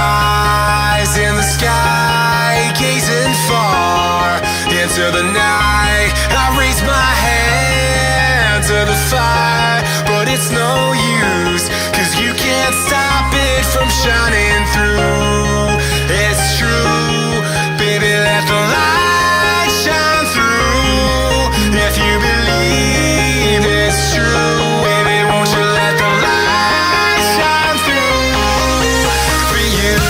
Eyes in the sky, gazing far into the night. I raise my hand to the fire, but it's no use, 'cause you can't stop it from shining through. It's true, baby, let the light shine through. If you believe it's true, baby, won't you let the light shine through for you.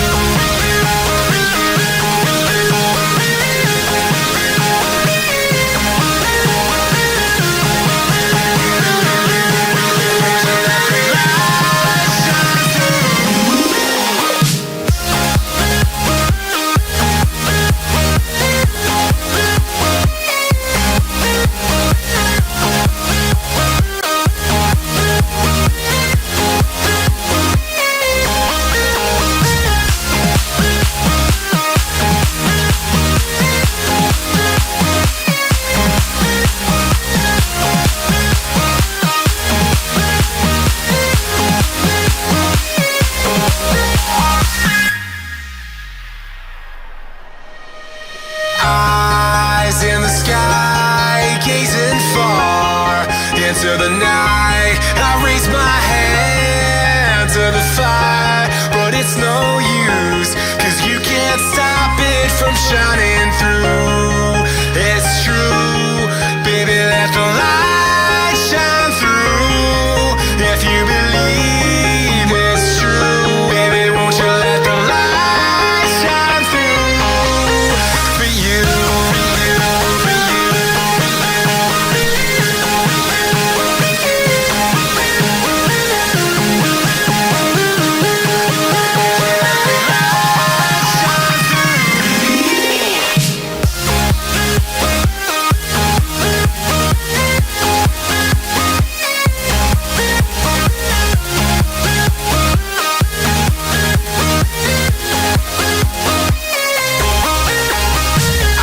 Eyes in the sky, gazing far into the night. I raise my hand to the fire, but it's no use, 'cause you can't stop it from shining through. It's true, baby, let the light shine through. If you believe it's true, baby, won't you let the light shine through for you.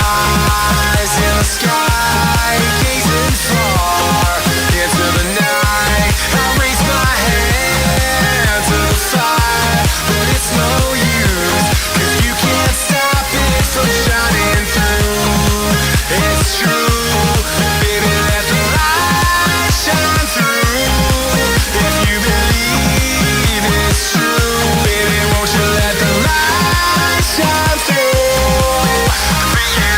Eyes in the sky, gazing far into the night. I raise my hand to the fire, but it's no use, 'cause you can't stop it from shining through. It's true, baby, let the light shine through. If you believe it's true, baby, won't you let the light shine through for you.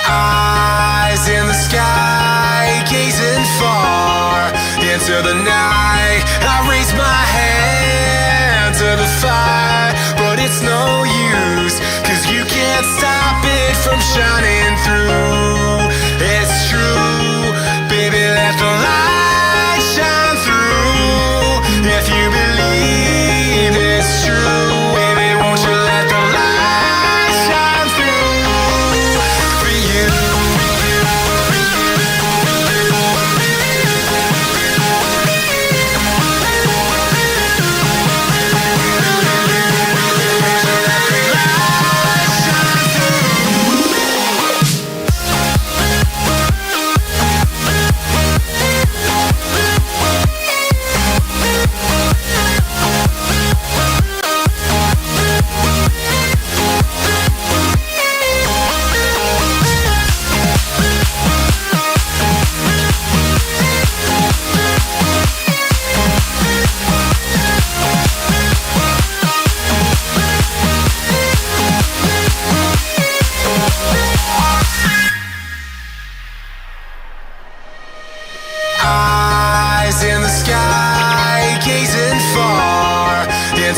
Eyes in the sky, gazing far into the night. I raise my hand to the fire, but it's no use, 'cause you can't stop it from shining through. It's true, baby, let the light shine through. If you believe it's true, baby, won't you let the light shine through for you.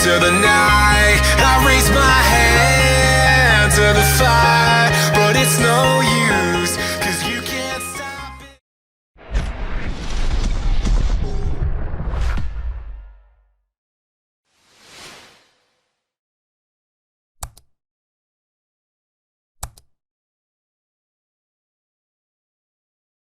into the night. I raise my hand to the fire, but it's no use.